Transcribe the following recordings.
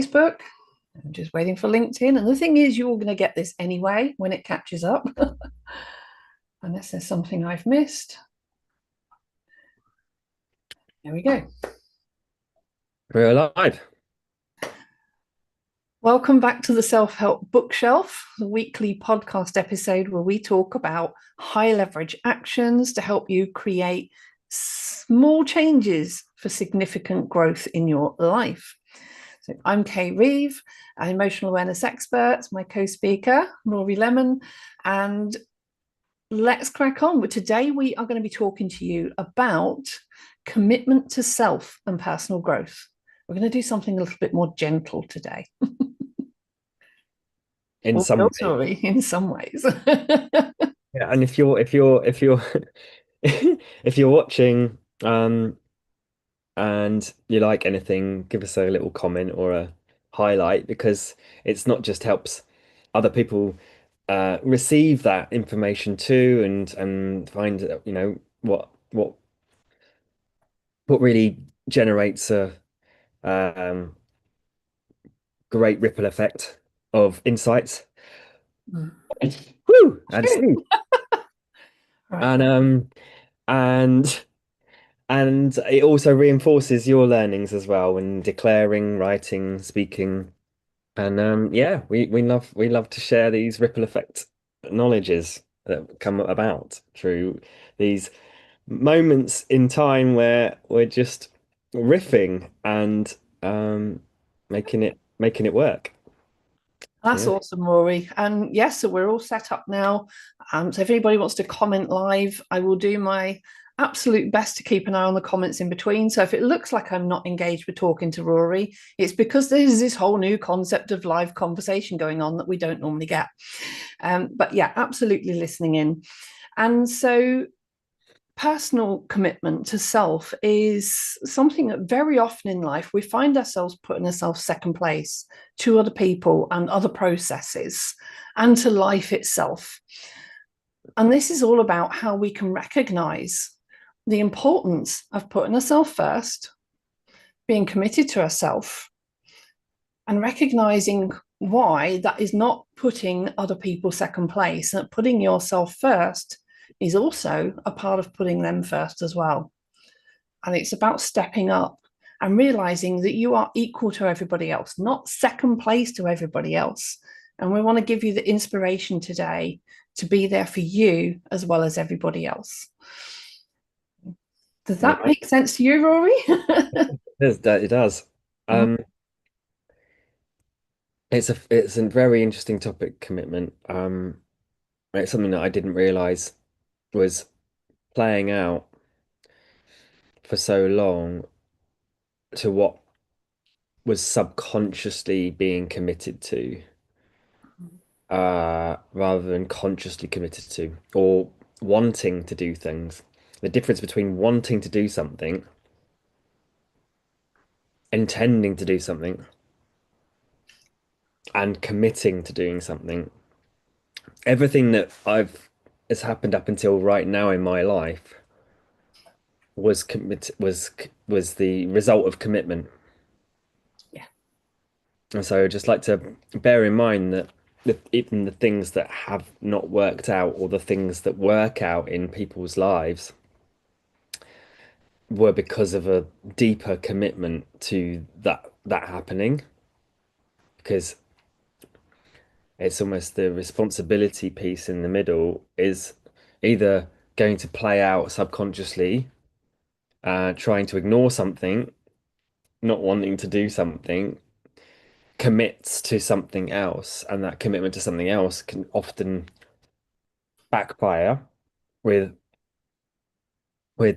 Facebook. I'm just waiting for LinkedIn. And the thing is, you're going to get this anyway when it catches up, unless there's something I've missed. There we go. We're alive. Welcome back to the Self Help Bookshelf, the weekly podcast episode where we talk about high leverage actions to help you create small changes for significant growth in your life. So I'm Kay Reeve, an emotional awareness expert, my co-speaker, Rory Lemon, and let's crack on. But today we are going to be talking to you about commitment to self and personal growth. We're going to do something a little bit more gentle today. In some Although, way. sorry, in some ways. Yeah, and if you're if you're watching and you like anything, give us a little comment or a highlight because it's not just helps other people receive that information too and find what really generates a um great ripple effect of insights. Woo! And sneeze. Right. And and And it also reinforces your learnings as well when declaring, writing, speaking. And yeah, we love to share these ripple effect knowledges that come about through these moments in time where we're just riffing and making it work. So That's yeah. awesome, Rory. And yes, so we're all set up now. So if anybody wants to comment live, I will do my absolute best to keep an eye on the comments in between. So if it looks like I'm not engaged with talking to Rory, it's because there's this whole new concept of live conversation going on that we don't normally get. But yeah, absolutely listening in. And so personal commitment to self is something that very often in life we find ourselves putting ourselves second place to other people and other processes and to life itself. And this is all about how we can recognize the importance of putting ourselves first, being committed to ourselves, and recognizing why that is not putting other people second place, and putting yourself first is also a part of putting them first as well. And it's about stepping up and realizing that you are equal to everybody else, not second place to everybody else. And we want to give you the inspiration today to be there for you as well as everybody else. Does that make sense to you, Rory? It does. Um, it's a very interesting topic, commitment. It's something that I didn't realize was playing out for so long to what was subconsciously being committed to, rather than consciously committed to, or wanting to do things. The difference between wanting to do something, intending to do something, and committing to doing something. Everything that I've has happened up until right now in my life was the result of commitment. Yeah. And so I'd just like to bear in mind that even the things that have not worked out or the things that work out in people's lives were because of a deeper commitment to that happening. Because it's almost the responsibility piece in the middle is either going to play out subconsciously, trying to ignore something, not wanting to do something, commits to something else, and that commitment to something else can often backfire with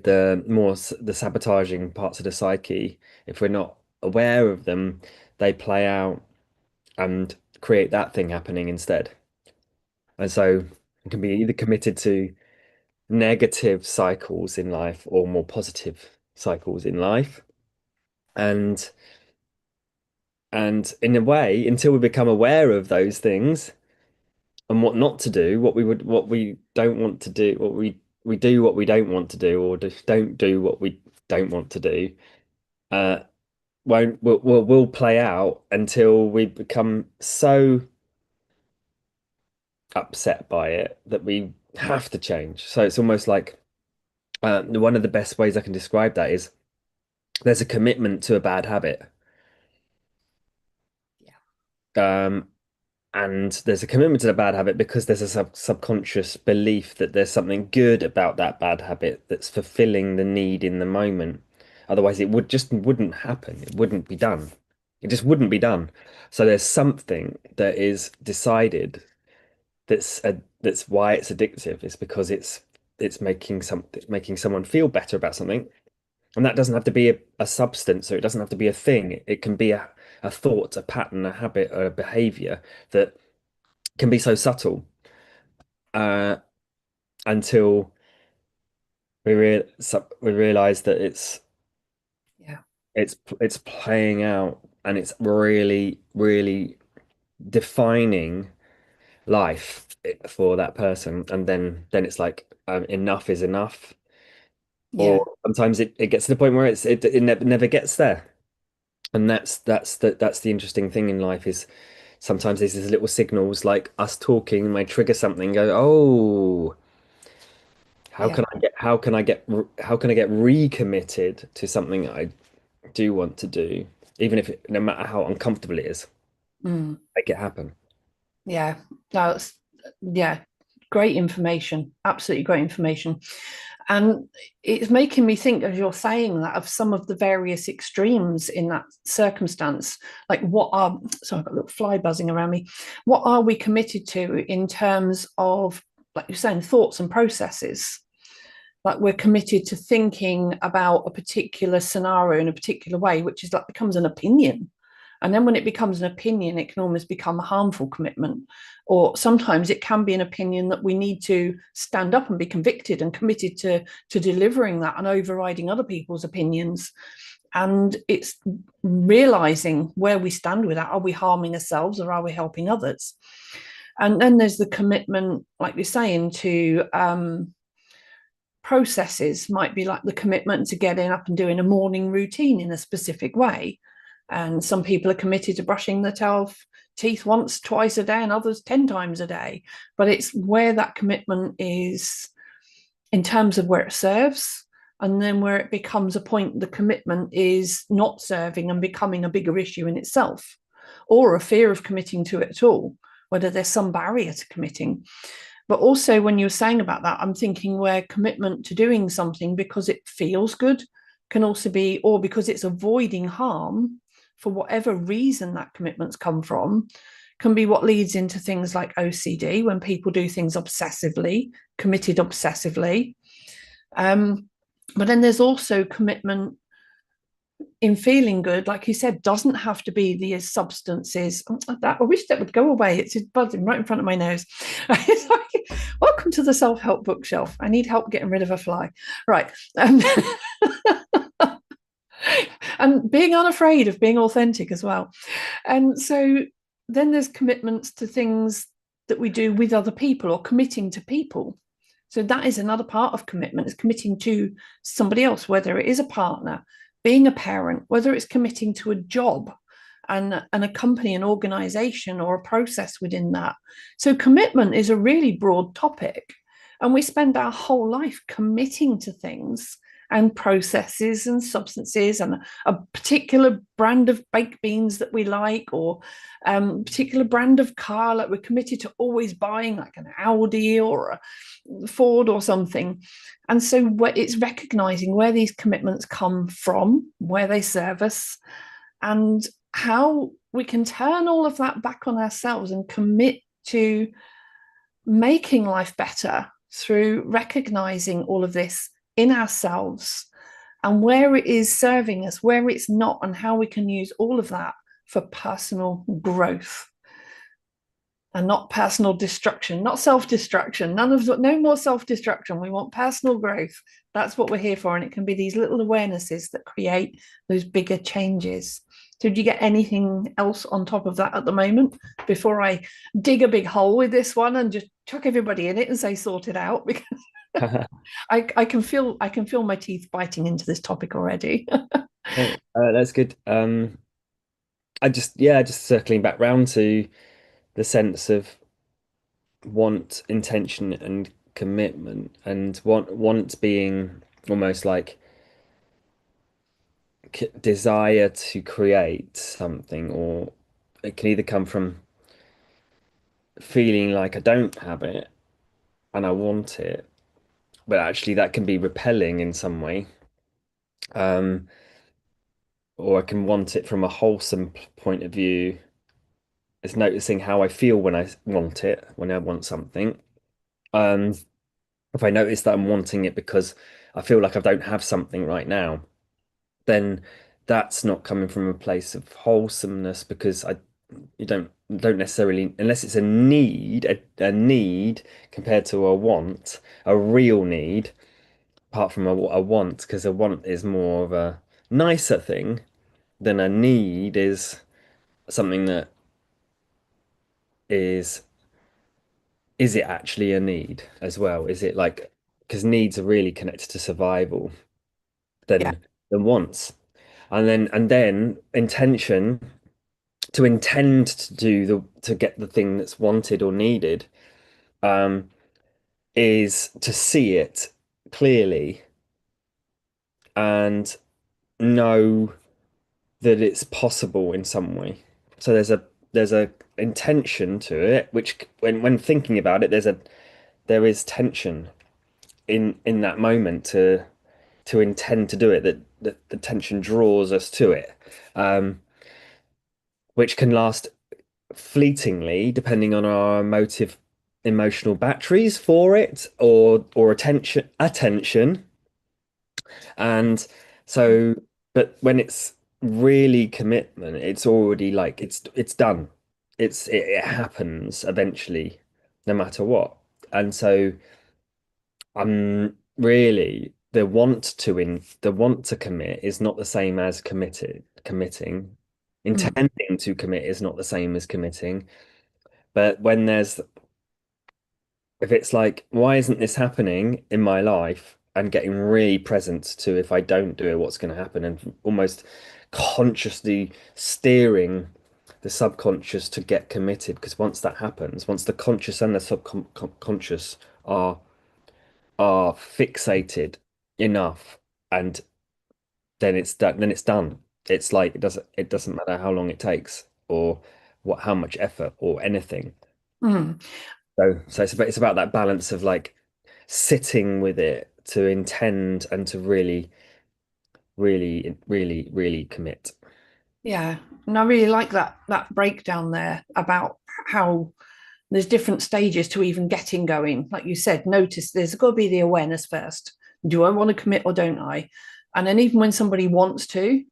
the sabotaging parts of the psyche. If we're not aware of them, they play out and create that thing happening instead. And so it can be either committed to negative cycles in life or more positive cycles in life. And and in a way, until we become aware of those things and what not to do, what we don't want to do, we do what we don't want to do, or just don't do what we don't want to do. Uh, won't will play out until we become so upset by it that we have to change. So it's almost like one of the best ways I can describe that is there's a commitment to a bad habit. Yeah. Um, and there's a commitment to the bad habit because there's a subconscious belief that there's something good about that bad habit that's fulfilling the need in the moment. Otherwise, it wouldn't happen. It wouldn't be done. It just wouldn't be done. So there's something that is decided that's why it's addictive. It's because it's making someone feel better about something. And that doesn't have to be a substance, or it doesn't have to be a thing. It can be a thought, a pattern, a habit, or a behavior that can be so subtle uh, until we realize that Yeah. it's playing out and it's really, really defining life for that person. And then it's like enough is enough. Yeah. Or sometimes it gets to the point where it never gets there. And that's the interesting thing in life is sometimes there's these little signals like us talking might trigger something. Go, oh, Yeah. how can I get recommitted to something I do want to do, even if no matter how uncomfortable it is, Mm. make it happen. Yeah. No, it's, yeah, great information. Absolutely great information. And it's making me think, as you're saying that, of some of the various extremes in that circumstance. Like, so I've got a little fly buzzing around me. What are we committed to in terms of, like you're saying, thoughts and processes? Like, we're committed to thinking about a particular scenario in a particular way, which is like becomes an opinion. And then when it becomes an opinion, it can almost become a harmful commitment. Or sometimes it can be an opinion that we need to stand up and be convicted and committed to delivering that and overriding other people's opinions. And it's realizing where we stand with that. Are we harming ourselves or are we helping others? And then there's the commitment, like you're saying, to processes might be like the commitment to getting up and doing a morning routine in a specific way. And some people are committed to brushing their teeth once, twice a day, and others 10 times a day. But it's where that commitment is in terms of where it serves. And then where it becomes a point, the commitment is not serving and becoming a bigger issue in itself, or a fear of committing to it at all, whether there's some barrier to committing. But also, when you're saying about that, I'm thinking where commitment to doing something because it feels good can also be, or because it's avoiding harm for whatever reason that commitment's come from, can be what leads into things like OCD when people do things obsessively, committed obsessively. But then there's also commitment in feeling good, like you said, doesn't have to be the substances. That I wish that would go away. It's buzzing right in front of my nose. It's like, welcome to the self-help bookshelf. I need help getting rid of a fly. Right. And being unafraid of being authentic as well. And so then there's commitments to things that we do with other people or committing to people. So that is another part of commitment, is committing to somebody else, whether it is a partner, being a parent, whether it's committing to a job and a company, an organization, or a process within that. So commitment is a really broad topic. And we spend our whole life committing to things and processes and substances and a particular brand of baked beans that we like, or a particular brand of car, like we're committed to always buying like an Audi or a Ford or something. And so it's recognizing where these commitments come from, where they serve us, and how we can turn all of that back on ourselves and commit to making life better through recognizing all of this in ourselves and where it is serving us, where it's not, and how we can use all of that for personal growth and not personal destruction, not self-destruction. No more self-destruction. We want personal growth. That's what we're here for. And it can be these little awarenesses that create those bigger changes. So do you get anything else on top of that at the moment before I dig a big hole with this one and just chuck everybody in it and say sort it out? Because I can feel my teeth biting into this topic already. That's good. Just circling back round to the sense of want, intention, and commitment, and want being almost like desire to create something, or it can either come from feeling like I don't have it and I want it, but actually that can be repelling in some way. Um, or I can want it from a wholesome point of view. It's noticing how I feel when I want it, when I want something. Um, if I notice that I'm wanting it because I feel like I don't have something right now, then that's not coming from a place of wholesomeness, because I you don't necessarily, unless it's a need compared to a want, a real need, apart from a want, because a want is more of a nicer thing than a need is something that is is it actually a need as well? Is it like, because needs are really connected to survival Yeah. than wants. And then intention, to intend to do the to get the thing that's wanted or needed, um, is to see it clearly and know that it's possible in some way. So there's a intention to it, which when thinking about it, there is tension in that moment to intend to do it, that the tension draws us to it, um, which can last fleetingly depending on our emotional batteries for it, or attention. And so, but when it's really commitment, it's already like it's done. It happens eventually, no matter what. And so, really, the want to commit is not the same as committing. Mm. Intending to commit is not the same as committing. But if it's like, why isn't this happening in my life? And getting really present to, if I don't do it, what's going to happen, and almost consciously steering the subconscious to get committed. Because once that happens, once the conscious and the subconscious are fixated enough, and then it's done. Then it's done. It's like it doesn't matter how long it takes, or how much effort or anything. Mm. So it's about that balance of like sitting with it, to intend, and to really, really, really, really commit. Yeah. And I really like that breakdown there about how there's different stages to even getting going. Like you said, notice there's got to be the awareness first. Do I want to commit or don't I? And then even when somebody wants to,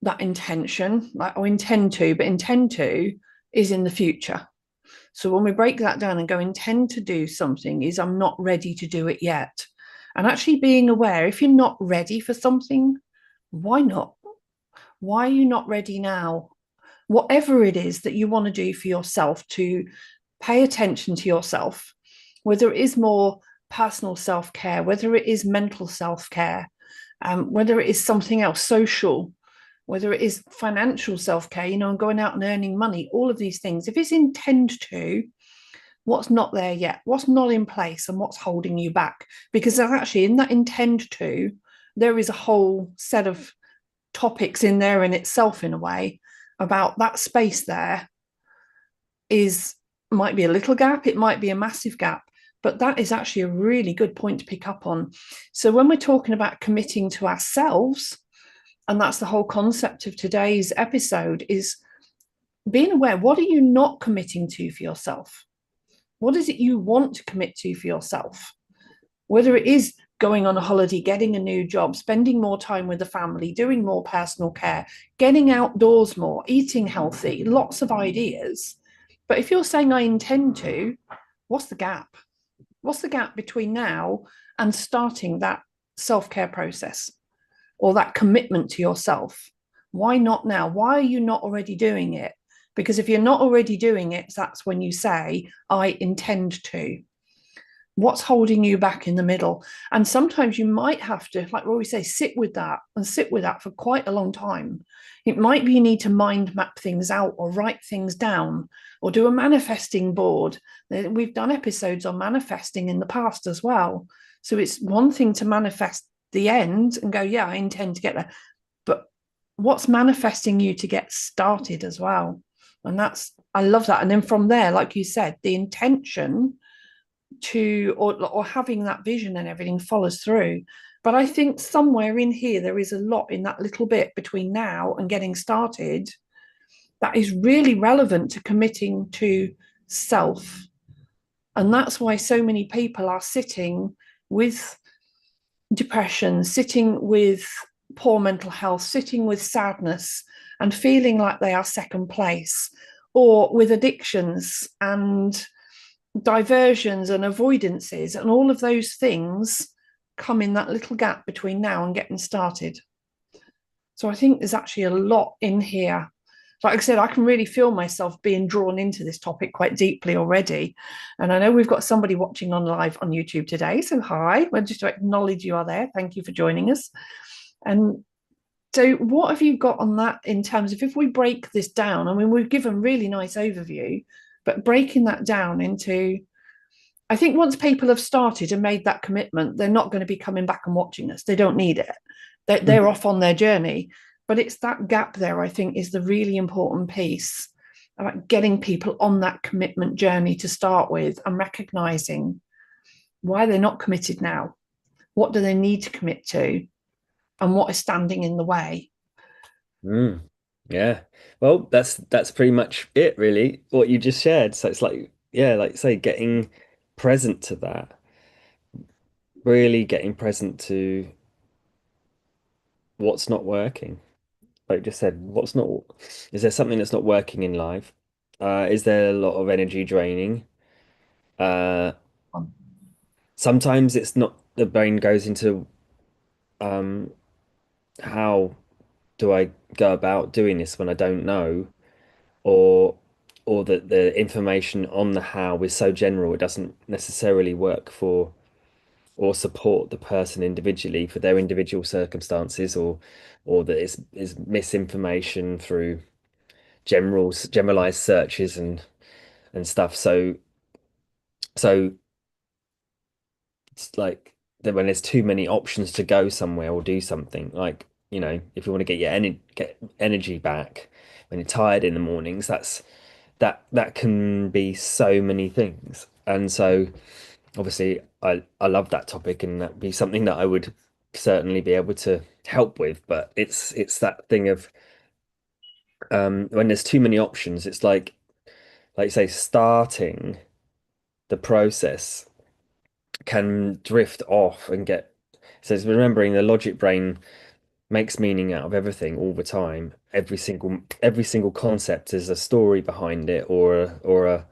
that intention, like I intend to, but intend to is in the future. So when we break that down and go intend to do something is I'm not ready to do it yet. And actually being aware, if you're not ready for something, why not? Why are you not ready now? Whatever it is that you want to do for yourself, to pay attention to yourself, whether it is more personal self care, whether it is mental self care, whether it is something else, social, whether it is financial self care, and going out and earning money, all of these things. If it's intend to, what's not there yet, what's not in place, and what's holding you back? Because actually, in that intend to, there is a whole set of topics in there in itself, in a way, about that space there is might be a little gap, it might be a massive gap, but that is actually a really good point to pick up on. So when we're talking about committing to ourselves, and that's the whole concept of today's episode, is being aware, what are you not committing to for yourself? What is it you want to commit to for yourself? Whether it is going on a holiday, getting a new job, spending more time with the family, doing more personal care, getting outdoors more, eating healthy, lots of ideas. But if you're saying I intend to, what's the gap? What's the gap between now and starting that self care process or that commitment to yourself? Why not now? Why are you not already doing it? Because if you're not already doing it, that's when you say, I intend to. What's holding you back in the middle? And sometimes you might have to, like what we say, sit with that and sit with that for quite a long time. It might be you need to mind map things out or write things down or do a manifesting board. We've done episodes on manifesting in the past as well. So it's one thing to manifest the end and go, yeah, I intend to get there. But what's manifesting you to get started as well? And that's, I love that. And then from there, like you said, the intention to or having that vision and everything follows through. But I think somewhere in here there is a lot in that little bit between now and getting started that is really relevant to committing to self. And that's why so many people are sitting with depression, sitting with poor mental health, sitting with sadness and feeling like they are second place, or with addictions and diversions and avoidances, and all of those things come in that little gap between now and getting started. So I think there's actually a lot in here. Like I said, I can really feel myself being drawn into this topic quite deeply already. And I know we've got somebody watching on live on YouTube today. So hi, well, just to acknowledge you are there. Thank you for joining us. And so what have you got on that in terms of if we break this down? I mean, we've given really nice overview, but breaking that down into, I think once people have started and made that commitment, they're not going to be coming back and watching us. They don't need it. They're off on their journey. But it's that gap there, I think, is the really important piece about getting people on that commitment journey to start with and recognizing why they're not committed now. What do they need to commit to? And what is standing in the way? Mm, yeah. Well, that's pretty much it, really, what you just shared. So it's like, yeah, like say, getting present to that, really getting present to what's not working. Like you just said, what's not, is there something that's not working in life? Is there a lot of energy draining? Uh, Sometimes it's not, the brain goes into um, how do I go about doing this when I don't know? Or that the information on the how is so general it doesn't necessarily work for or support the person individually for their individual circumstances, or that is misinformation through generalized searches and stuff. So it's like that when there's too many options to go somewhere or do something, like, if you want to get your energy back when you're tired in the mornings, that can be so many things. And so obviously I love that topic, and that'd be something that I would certainly be able to help with. But it's that thing of when there's too many options, it's like you say, starting the process can drift off and get, so it's remembering the logic brain makes meaning out of everything all the time. Every single concept is a story behind it, or a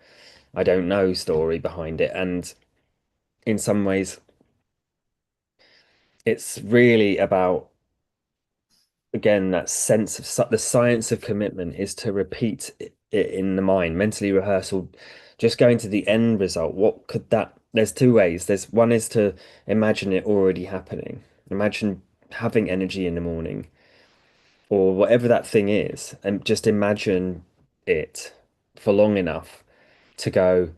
I don't know story behind it. And in some ways, it's really about, again, that sense of the science of commitment is to repeat it in the mind, mentally rehearsal, just going to the end result. What could that, there's two ways. There's one is to imagine it already happening. Imagine having energy in the morning or whatever that thing is, and just imagine it for long enough to go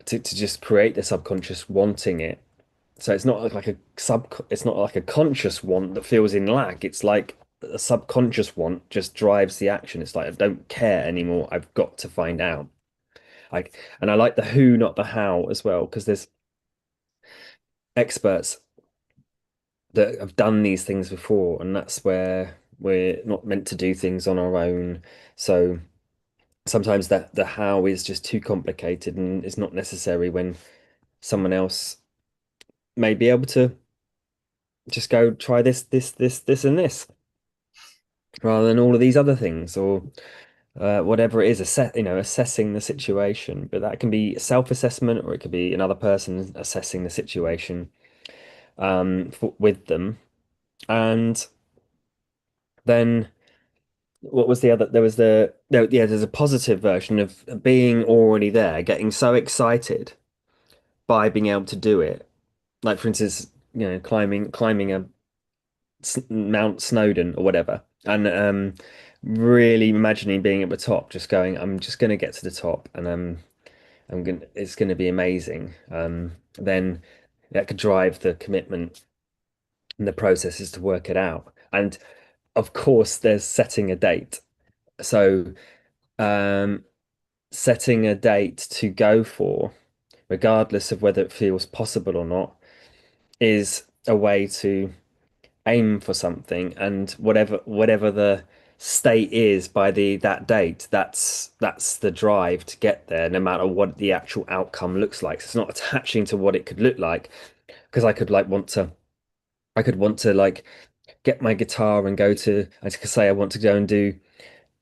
to just create the subconscious wanting it. So it's not like it's not like a conscious want that feels in lack. It's like a subconscious want just drives the action. It's like I don't care anymore. I've got to find out. And I like the who, not the how as well, because there's experts that have done these things before, and that's where we're not meant to do things on our own. So sometimes that the how is just too complicated and it's not necessary when someone else may be able to just go try this, and this, rather than all of these other things, or whatever it is, assessing the situation. But that can be self-assessment, or it could be another person assessing the situation with them. And then what was the other? There was no, yeah, there's a positive version of being already there, getting so excited by being able to do it. Like for instance, climbing a Mount Snowdon or whatever, and really imagining being at the top, just going, I'm just going to get to the top, and it's going to be amazing. Then that could drive the commitment and the processes to work it out. And of course, there's setting a date. So, um, setting a date to go for, regardless of whether it feels possible or not, is a way to aim for something, and whatever the state is by the that date, that's the drive to get there, no matter what the actual outcome looks like. So it's not attaching to what it could look like, because I could want to like get my guitar and go to, I could say I want to go and do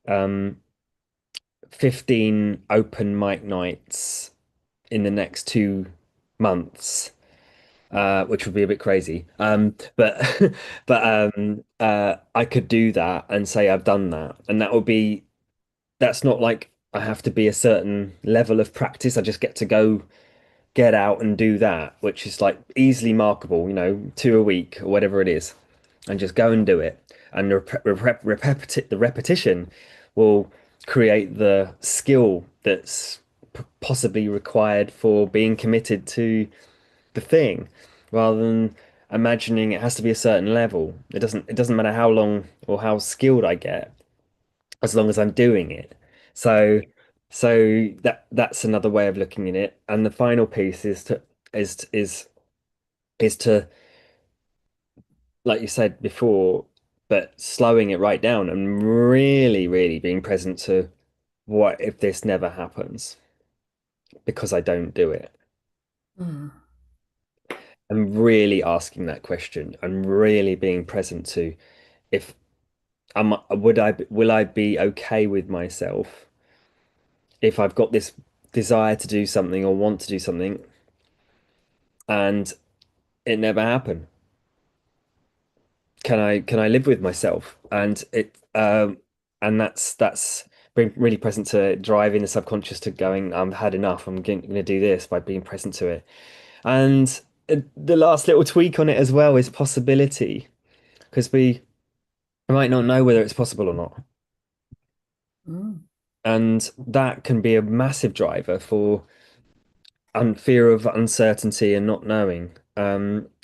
um 15 open mic nights in the next 2 months, which would be a bit crazy. But I could do that and say I've done that, and that's not like I have to be a certain level of practice. I just get to go get out and do that, which is like easily markable, 2 a week or whatever it is, and just go and do it. And the repetition will create the skill that's possibly required for being committed to the thing, rather than imagining it has to be a certain level. It doesn't matter how long or how skilled I get, as long as I'm doing it. So that's another way of looking at it. And the final piece is to, like you said before, but slowing it right down and really, really being present to what if this never happens because I don't do it. Mm. And really asking that question and really being present to, if will I be okay with myself if I've got this desire to do something or want to do something and it never happened? Can I live with myself? And that's being really present to driving the subconscious to going, I've had enough, I'm going to do this, by being present to it. And the last little tweak on it as well is possibility, because we might not know whether it's possible or not. Mm. And that can be a massive driver for fear of uncertainty and not knowing,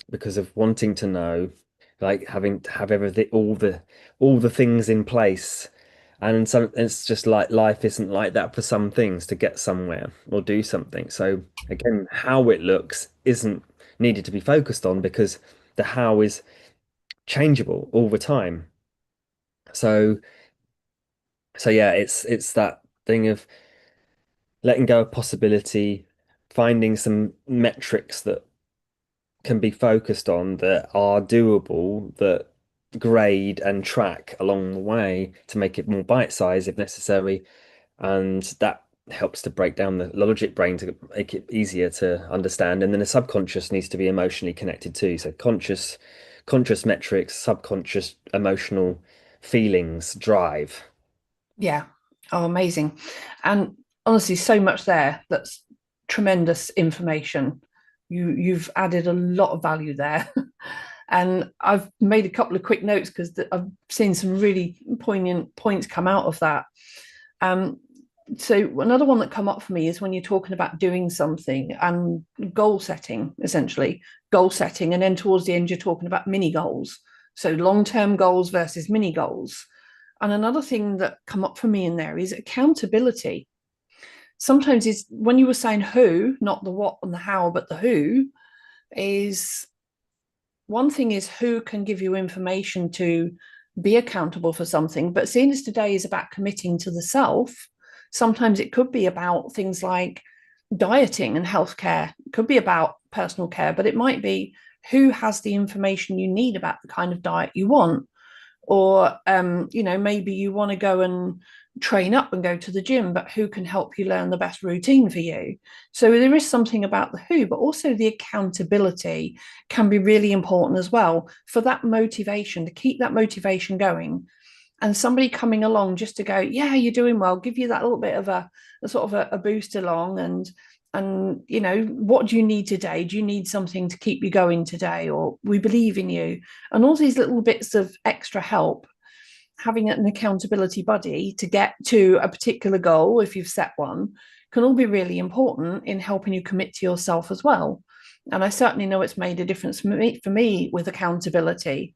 because of wanting to know, like having to have everything, all the things in place. And some it's just like life isn't like that for some things to get somewhere or do something. So again, how it looks isn't needed to be focused on, because the how is changeable all the time. So yeah, it's that thing of letting go of possibility, finding some metrics that can be focused on, that are doable, that grade and track along the way to make it more bite-sized if necessary. And that helps to break down the logic brain to make it easier to understand. And then the subconscious needs to be emotionally connected too. So conscious metrics, subconscious emotional feelings, drive. Yeah. Oh, amazing. And honestly, so much there. That's tremendous information. You've added a lot of value there. And I've made a couple of quick notes because I've seen some really poignant points come out of that. Um, so another one that come up for me is when you're talking about doing something and goal setting, essentially goal setting, and then towards the end you're talking about mini goals. So long-term goals versus mini goals. And another thing that come up for me in there is accountability. Sometimes is when you were saying who, not the what and the how, but the who, is one thing is who can give you information to be accountable for something. But seeing as today is about committing to the self, sometimes it could be about things like dieting and healthcare. It could be about personal care, but it might be who has the information you need about the kind of diet you want. Or maybe you want to go and train up and go to the gym, but who can help you learn the best routine for you? So there is something about the who, but also the accountability can be really important as well for that motivation, to keep that motivation going. And somebody coming along just to go, yeah, you're doing well, give you that little bit of a sort of a boost along, and And, what do you need today? Do you need something to keep you going today? Or we believe in you. And all these little bits of extra help, having an accountability buddy to get to a particular goal, if you've set one, can all be really important in helping you commit to yourself as well. And I certainly know it's made a difference for me with accountability.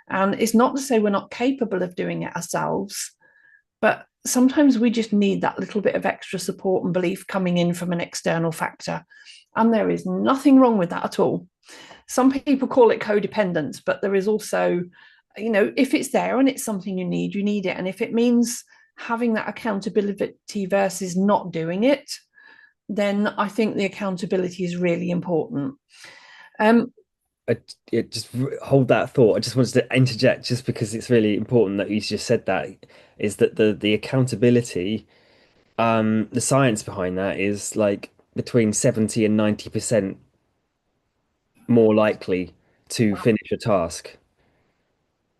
And it's not to say we're not capable of doing it ourselves, but sometimes we just need that little bit of extra support and belief coming in from an external factor. And there is nothing wrong with that at all. Some people call it codependence, but there is also, if it's there and it's something you need it. And if it means having that accountability versus not doing it, then I think the accountability is really important. Um, Just hold that thought. I just wanted to interject just because it's really important that you just said that, is that the accountability, the science behind that is like between 70 and 90% more likely to finish a task.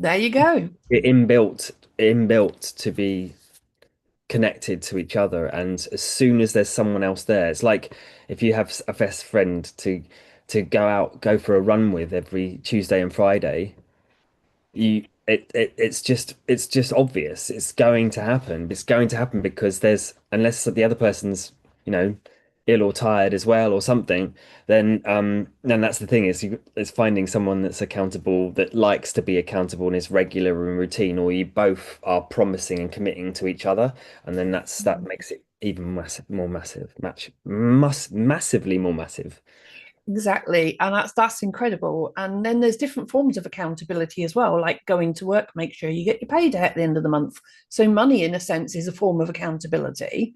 there you go. Inbuilt to be connected to each other, and as soon as there's someone else there, it's like if you have a best friend to go for a run with every Tuesday and Friday, it's just obvious it's going to happen because there's, unless the other person's, you know ill or tired as well or something, then that's the thing, is finding someone that's accountable, that likes to be accountable and is regular and routine, or you both are promising and committing to each other, and then that makes it even massively more massive. Exactly. And that's incredible. And then there's different forms of accountability as well, like going to work, make sure you get your payday at the end of the month. So money, in a sense, is a form of accountability.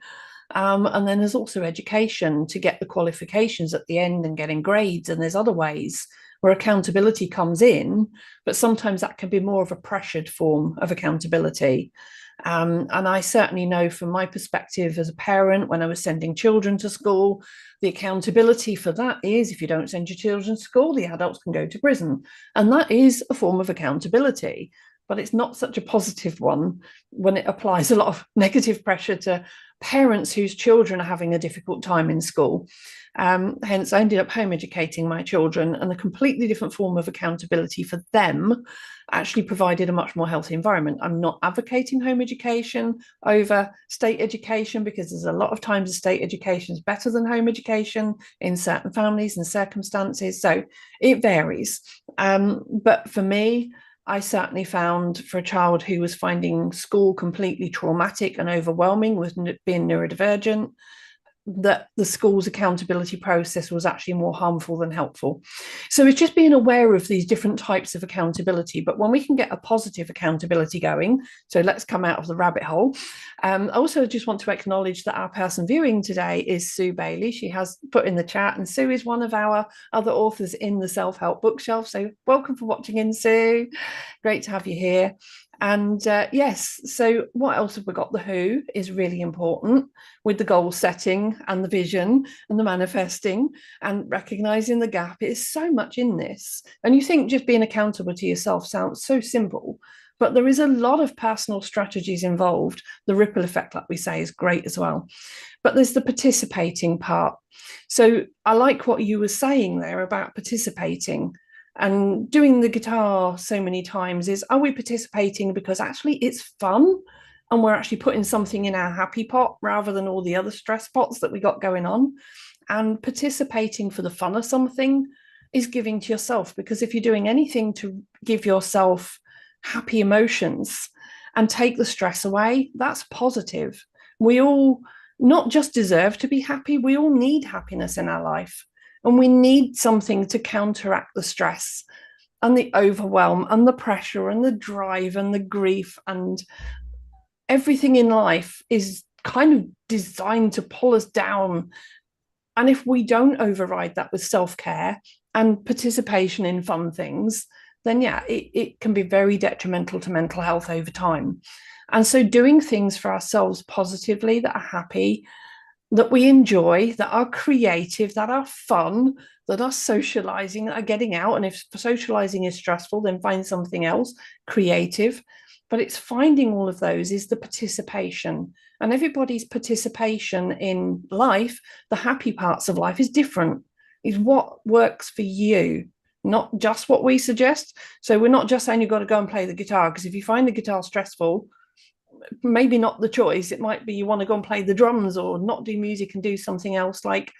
And then there's also education to get the qualifications at the end and getting grades. And there's other ways where accountability comes in, but sometimes that can be more of a pressured form of accountability. And I certainly know from my perspective as a parent, when I was sending children to school, the accountability for that is, if you don't send your children to school, the adults can go to prison. And that is a form of accountability, but it's not such a positive one when it applies a lot of negative pressure to parents whose children are having a difficult time in school. Hence, I ended up home educating my children, and a completely different form of accountability for them actually provided a much more healthy environment. I'm not advocating home education over state education, because there's a lot of times state education is better than home education in certain families and circumstances. So it varies. But for me, I certainly found, for a child who was finding school completely traumatic and overwhelming with being neurodivergent, that the school's accountability process was actually more harmful than helpful. So it's just being aware of these different types of accountability. But when we can get a positive accountability going, so let's come out of the rabbit hole. I also just want to acknowledge that our person viewing today is Sue Bailey. She has put in the chat, and Sue is one of our other authors in the self-help bookshelf. So welcome for watching in, Sue. Great to have you here. And yes, so what else have we got? The who is really important, with the goal setting and the vision and the manifesting and recognizing the gap. It is so much in this. And you think just being accountable to yourself sounds so simple, but there is a lot of personal strategies involved. The ripple effect, like we say, is great as well. But there's the participating part. So I like what you were saying there about participating. And doing the guitar so many times is, are we participating because actually it's fun and we're actually putting something in our happy pot rather than all the other stress pots that we got going on? And participating for the fun of something is giving to yourself, because if you're doing anything to give yourself happy emotions and take the stress away, that's positive. We all not just deserve to be happy, we all need happiness in our life. And we need something to counteract the stress and the overwhelm and the pressure and the drive and the grief, and everything in life is kind of designed to pull us down. And if we don't override that with self-care and participation in fun things, then yeah, it can be very detrimental to mental health over time. And so doing things for ourselves positively that are happy, that we enjoy, that are creative, that are fun, that are socializing, that are getting out. And if socializing is stressful, then find something else creative. but it's finding all of those is the participation. And everybody's participation in life, the happy parts of life, is different, is what works for you, not just what we suggest. So we're not just saying you've got to go and play the guitar, because if you find the guitar stressful, maybe not the choice. It might be you want to go and play the drums or not do music and do something else like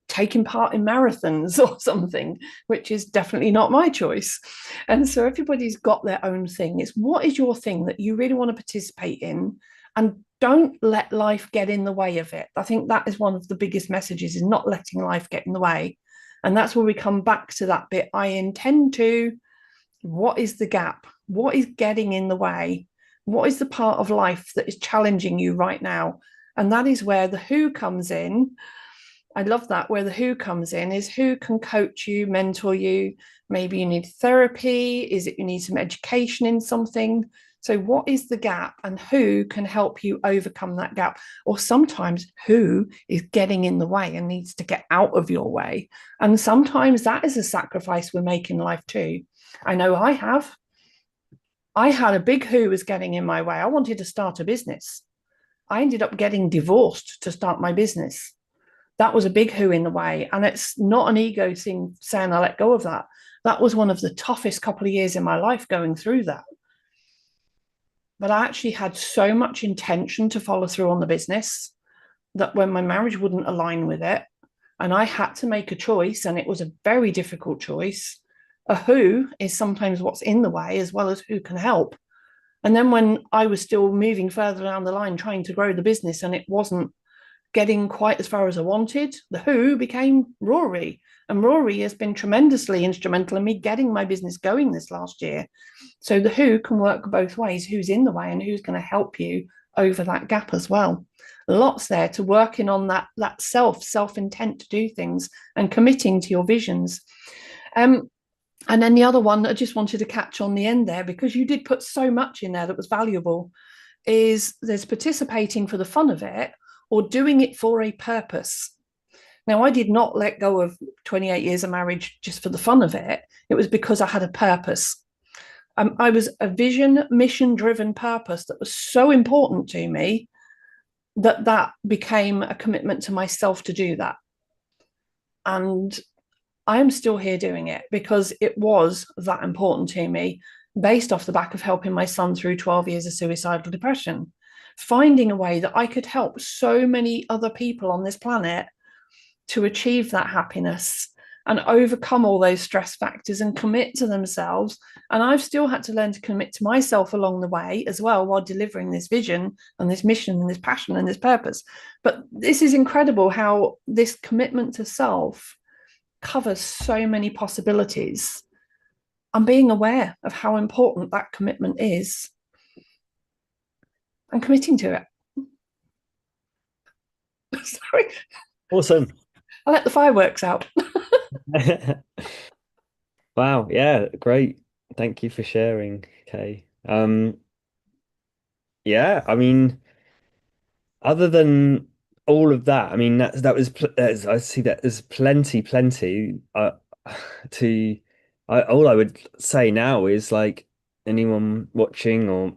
taking part in marathons or something, which is definitely not my choice. And so everybody's got their own thing. It's what is your thing that you really want to participate in, and don't let life get in the way of it. I think that is one of the biggest messages, is not letting life get in the way. And that's where we come back to that bit. I intend to, what is the gap? What is getting in the way? What is the part of life that is challenging you right now? And that is where the who comes in. I love that. Where the who comes in is who can coach you, mentor you. Maybe you need therapy. Is it you need some education in something? So, what is the gap, and who can help you overcome that gap? Or sometimes who is getting in the way and needs to get out of your way. And sometimes that is a sacrifice we make in life too. I know I have. I had a big who was getting in my way. I wanted to start a business. I ended up getting divorced to start my business. That was a big who in the way. And it's not an ego thing saying I let go of that. That was one of the toughest couple of years in my life going through that. But I actually had so much intention to follow through on the business that when my marriage wouldn't align with it, and I had to make a choice, and it was a very difficult choice. A who is sometimes what's in the way as well as who can help. And then when I was still moving further down the line, trying to grow the business, and it wasn't getting quite as far as I wanted, the who became Rory. And Rory has been tremendously instrumental in me getting my business going this last year. So the who can work both ways, who's in the way and who's going to help you over that gap as well. Lots there to working on that self intent to do things and committing to your visions. And then the other one I just wanted to catch on the end there, because you did put so much in there that was valuable, is there's participating for the fun of it or doing it for a purpose. Now, I did not let go of 28 years of marriage just for the fun of it. It was because I had a purpose. I was a vision, mission driven purpose that was so important to me that that became a commitment to myself to do that. And I am still here doing it because it was that important to me, based off the back of helping my son through 12 years of suicidal depression, finding a way that I could help so many other people on this planet to achieve that happiness and overcome all those stress factors and commit to themselves. And I've still had to learn to commit to myself along the way as well, while delivering this vision and this mission and this passion and this purpose. But this is incredible how this commitment to self covers so many possibilities. I'm being aware of how important that commitment is and committing to it. Sorry, Awesome. I let the fireworks out. Wow, yeah, great. Thank you for sharing, Kay. Yeah, I mean, other than all of that, I mean, that was I see that there's plenty to all I would say now is like anyone watching, or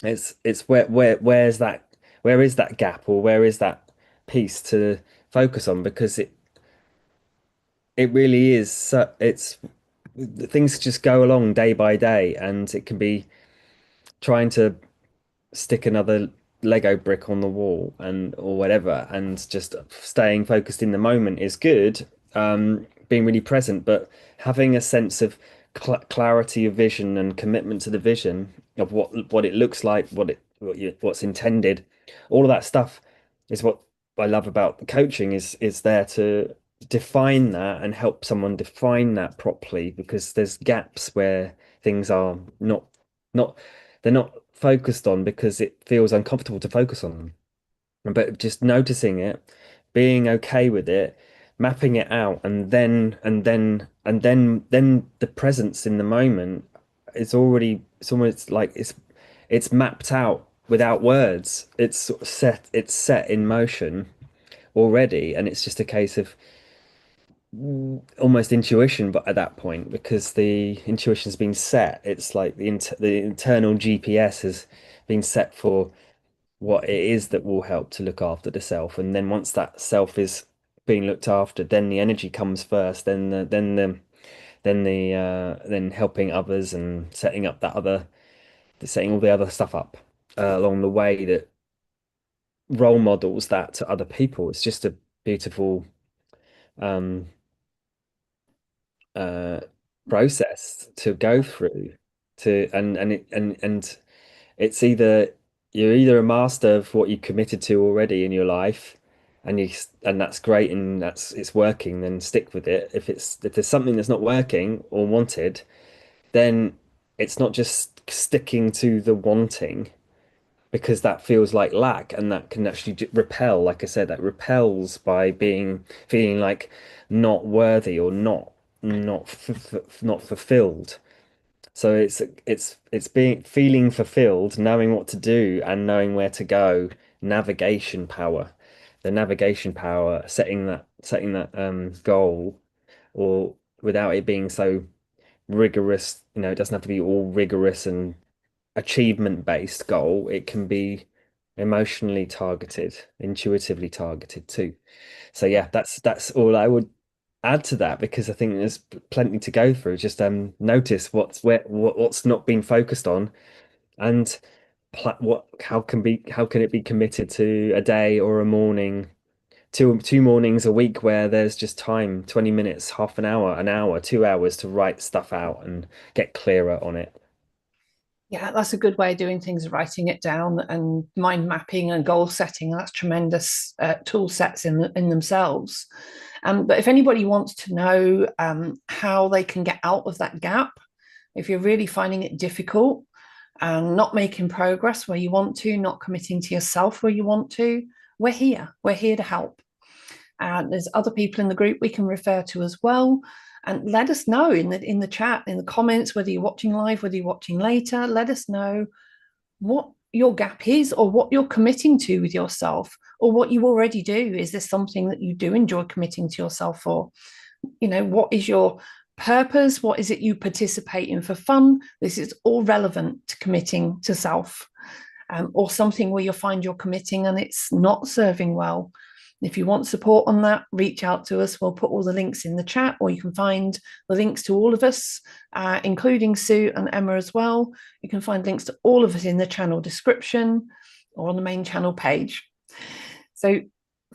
it's where is that gap, or where is that piece to focus on, because it really is it's things just go along day by day, and it can be trying to stick another Lego brick on the wall and or whatever, and just staying focused in the moment is good. Being really present, but having a sense of clarity of vision and commitment to the vision of what it looks like, what's intended, all of that stuff is what I love about coaching, is there to define that and help someone define that properly, because there's gaps where things are not they're not focused on because it feels uncomfortable to focus on them. But just noticing it, being okay with it, mapping it out, and then the presence in the moment is already, it's almost like it's mapped out without words. It's sort of set in motion already, and it's just a case of almost intuition, but at that point, because the intuition's been set, it's like the internal GPS has been set for what it is that will help to look after the self. And then once that self is being looked after, then the energy comes first, then helping others and setting up setting all the other stuff up along the way that role models that to other people. It's just a beautiful um uh process to go through to and it's either you're either a master of what you committed to already in your life and that's great and that's it's working, then stick with it. If there's something that's not working or wanted, then it's not just sticking to the wanting, because that feels like lack and that can actually repel. Like I said, that repels by being feeling like not worthy or not fulfilled. So it's being feeling fulfilled, knowing what to do and knowing where to go. Navigation power, the navigation power, setting that goal, or without it being so rigorous. It doesn't have to be all rigorous and achievement based goal. It can be emotionally targeted, intuitively targeted too. So yeah, that's all I would add to that, because I think there's plenty to go through. Just notice what's not been focused on, and what how can it be committed to a day or a morning, two mornings a week where there's just time, 20 minutes, half an hour, 2 hours to write stuff out and get clearer on it. Yeah, that's a good way of doing things, writing it down and mind mapping and goal setting. That's tremendous tool sets in themselves. But if anybody wants to know how they can get out of that gap, if you're really finding it difficult and not making progress where you want to, not committing to yourself where you want to, we're here. We're here to help. And there's other people in the group we can refer to as well. And let us know in the chat, in the comments, whether you're watching live, whether you're watching later. Let us know what your gap is, or what you're committing to with yourself, or what you already do. Is this something that you do enjoy committing to yourself for? What is your purpose? What is it you participate in for fun? This is all relevant to committing to self, or something where you'll find you're committing and it's not serving well. If you want support on that, reach out to us. We'll put all the links in the chat, or you can find the links to all of us, including Sue and Emma as well. You can find links to all of us in the channel description or on the main channel page. So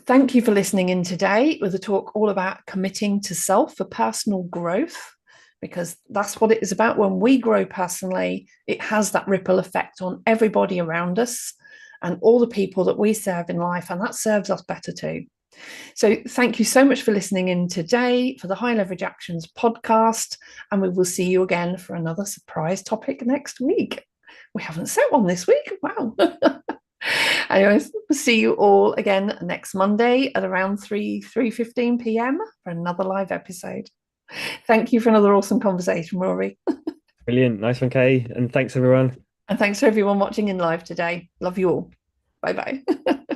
thank you for listening in today with a talk all about committing to self for personal growth, because that's what it is about. When we grow personally, it has that ripple effect on everybody around us and all the people that we serve in life, and that serves us better too. So thank you so much for listening in today for the High Leverage Actions podcast, and we will see you again for another surprise topic next week. We haven't set one this week. Wow. Anyways, we'll see you all again next Monday at around 3:15 p.m. for another live episode. Thank you for another awesome conversation, Rory. Brilliant. Nice one, Kay. And thanks everyone. And thanks for everyone watching in live today. Love you all. Bye bye.